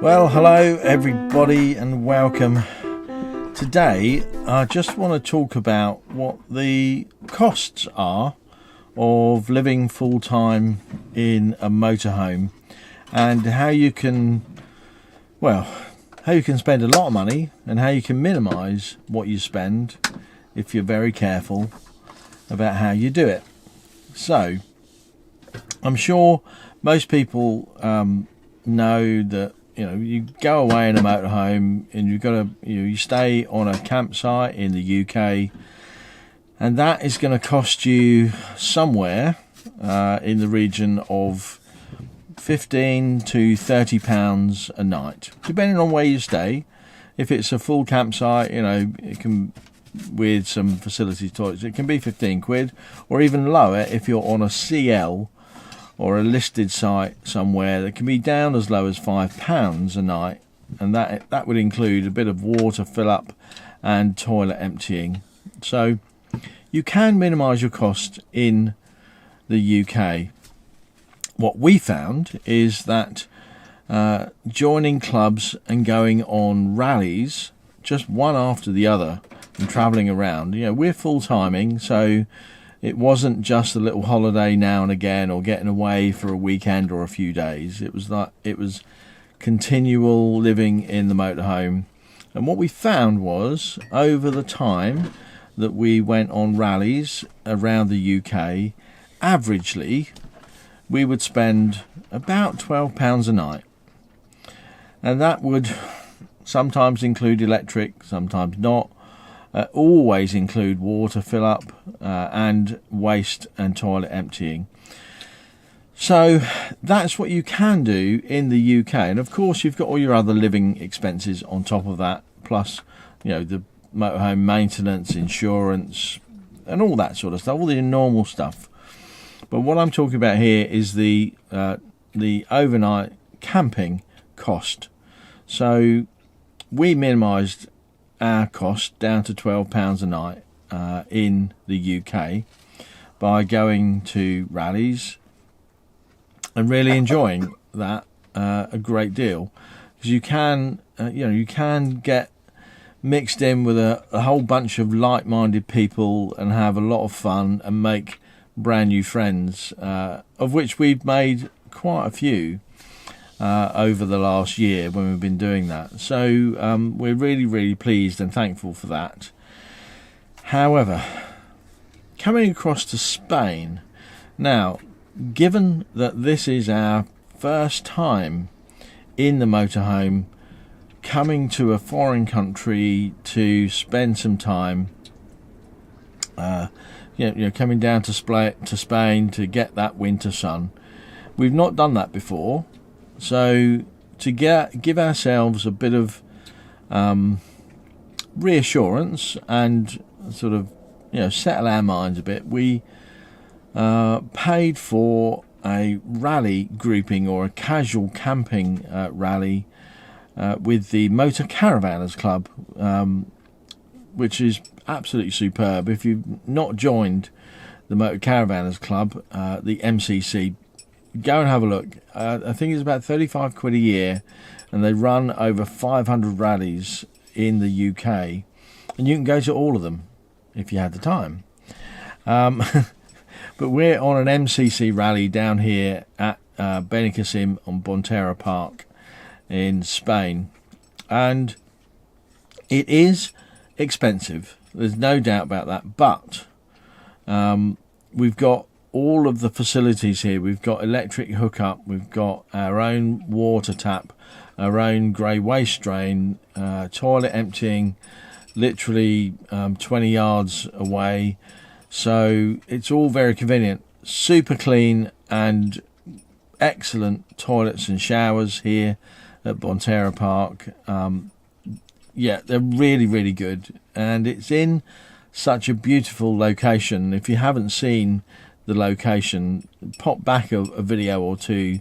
Well, hello everybody and welcome. Today I just want to talk about what the costs are of living full-time in a motorhome and how you can spend a lot of money and how you can minimize what you spend if you're very careful about how you do it. So I'm sure most people know that you go away in a motorhome and you stay on a campsite in the UK, and that is going to cost you somewhere in the region of £15 to £30 a night, depending on where you stay. If it's a full campsite, it can, with some facility toilets, it can be 15 quid, or even lower if you're on a CL or a listed site somewhere. That can be down as low as £5 a night, and that would include a bit of water fill up and toilet emptying. So you can minimise your cost in the UK. What we found is that joining clubs and going on rallies, just one after the other, and travelling around, we're full timing, so it wasn't just a little holiday now and again or getting away for a weekend or a few days. It was continual living in the motorhome. And what we found was, over the time that we went on rallies around the UK, averagely we would spend about £12 a night. And that would sometimes include electric, sometimes not. Always include water fill up and waste and toilet emptying. So that's what you can do in the UK, and of course you've got all your other living expenses on top of that, plus the motorhome maintenance, insurance, and all that sort of stuff, all the normal stuff. But what I'm talking about here is the overnight camping cost. So we minimised our cost down to £12 a night in the UK by going to rallies and really enjoying that a great deal, because you can get mixed in with a whole bunch of like-minded people and have a lot of fun and make brand new friends, of which we've made quite a few over the last year when we've been doing that. So we're really, really pleased and thankful for that. However, coming across to Spain now, given that this is our first time in the motorhome, coming to a foreign country to spend some time, coming down to Spain to get that winter sun, we've not done that before. So to give ourselves a bit of reassurance and sort of settle our minds a bit, we paid for a rally grouping or a casual camping rally with the Motor Caravanners Club, which is absolutely superb. If you've not joined the Motor Caravanners Club, the MCC, go and have a look. I think it's about 35 quid a year, and they run over 500 rallies in the UK, and you can go to all of them if you had the time. But we're on an MCC rally down here at Benicassim on Bonterra Park in Spain, and it is expensive, there's no doubt about that, but we've got all of the facilities here. We've got electric hookup, we've got our own water tap, our own grey waste drain, toilet emptying literally 20 yards away, so it's all very convenient. Super clean and excellent toilets and showers here at Bonterra Park. They're really, really good, and it's in such a beautiful location. If you haven't seen the location, pop back a video or two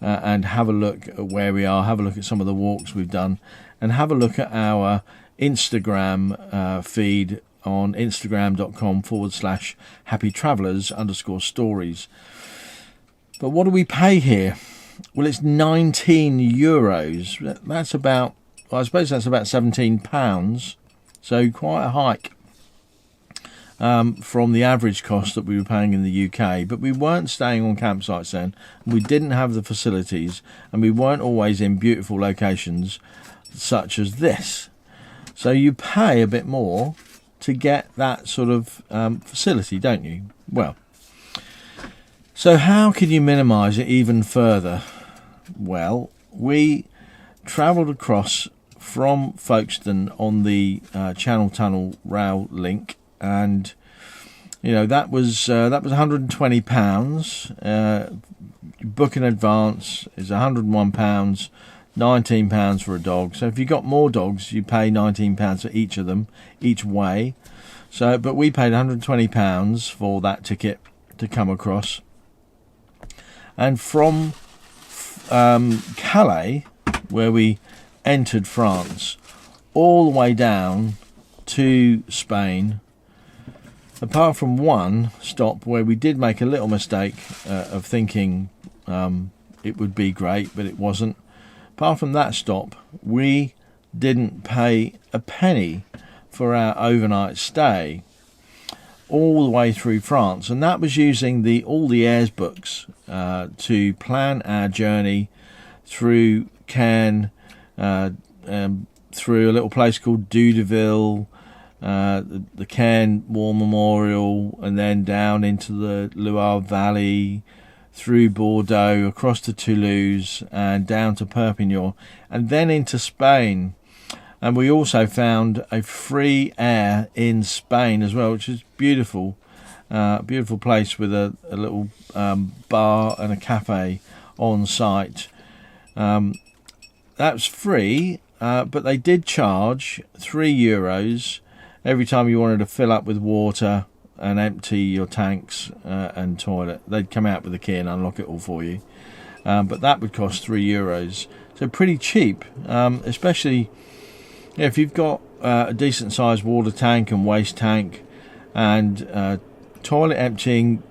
and have a look at where we are, have a look at some of the walks we've done, and have a look at our Instagram feed on instagram.com/happytravellers_stories. But what do we pay here? Well, it's 19 euros. That's about, well, I suppose that's about £17. So quite a hike from the average cost that we were paying in the UK. But we weren't staying on campsites then. We didn't have the facilities, and we weren't always in beautiful locations such as this. So you pay a bit more to get that sort of facility, don't you? Well, so how can you minimise it even further? Well, we travelled across from Folkestone on the Channel Tunnel rail link, and that was £120. Book in advance is £101. £19 for a dog. So if you got more dogs, you pay £19 for each of them, each way. So, but we paid £120 for that ticket to come across. And from Calais, where we entered France, all the way down to Spain, apart from one stop where we did make a little mistake of thinking it would be great, but it wasn't. Apart from that stop, we didn't pay a penny for our overnight stay all the way through France, and that was using all the Airs books to plan our journey through Caen, through a little place called Doudeville, the Caen War Memorial, and then down into the Loire Valley, through Bordeaux, across to Toulouse, and down to Perpignan, and then into Spain. And we also found a free air in Spain as well, which is beautiful. Beautiful place with a little bar and a cafe on site. That's free, but they did charge €3 every time you wanted to fill up with water and empty your tanks and toilet. They'd come out with a key and unlock it all for you, but that would cost €3. So pretty cheap, especially if you've got a decent sized water tank and waste tank, and toilet emptying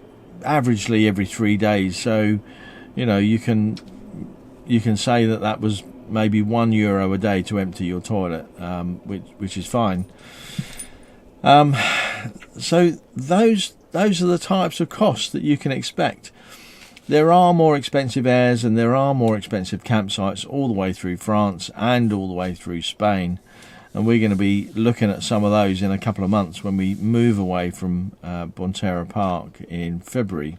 averagely every 3 days. So you can say that was maybe €1 a day to empty your toilet, which is fine. So those are the types of costs that you can expect. There are more expensive airs and there are more expensive campsites all the way through France and all the way through Spain, and we're going to be looking at some of those in a couple of months when we move away from Bonterra Park in February.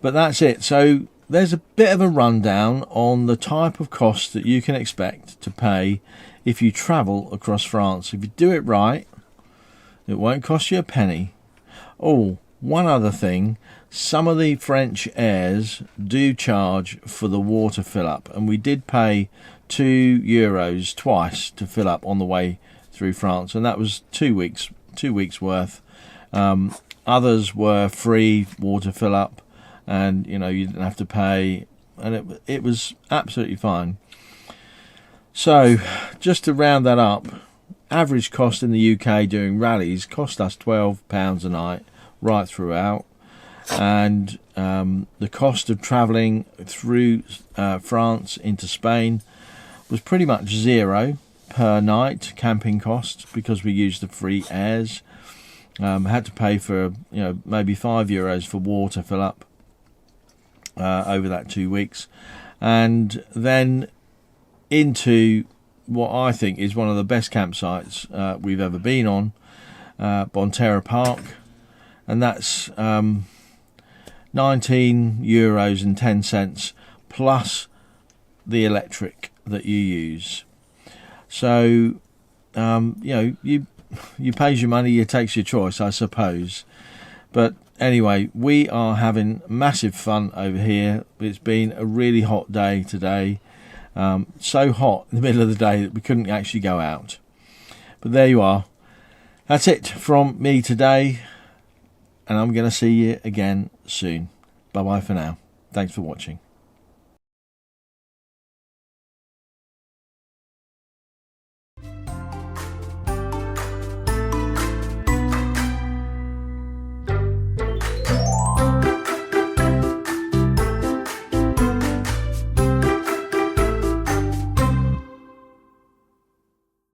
But that's it. So there's a bit of a rundown on the type of cost that you can expect to pay if you travel across France. If you do it right, it won't cost you a penny. Oh, one other thing, some of the French airs do charge for the water fill up, and we did pay €2 twice to fill up on the way through France, and that was 2 weeks worth. Others were free water fill up, and you didn't have to pay, and it was absolutely fine. So just to round that up, average cost in the UK doing rallies cost us £12 a night right throughout, and the cost of travelling through France into Spain was pretty much zero per night camping cost, because we used the free airs. Had to pay for maybe €5 for water fill up over that 2 weeks, and then into what I think is one of the best campsites we've ever been on, Bonterra Park, and that's €19.10 plus the electric that you use. So you pays your money, you takes your choice, I suppose. But anyway, we are having massive fun over here. It's been a really hot day today. So hot in the middle of the day that we couldn't actually go out. But there you are. That's it from me today, and I'm going to see you again soon. Bye bye for now. Thanks for watching.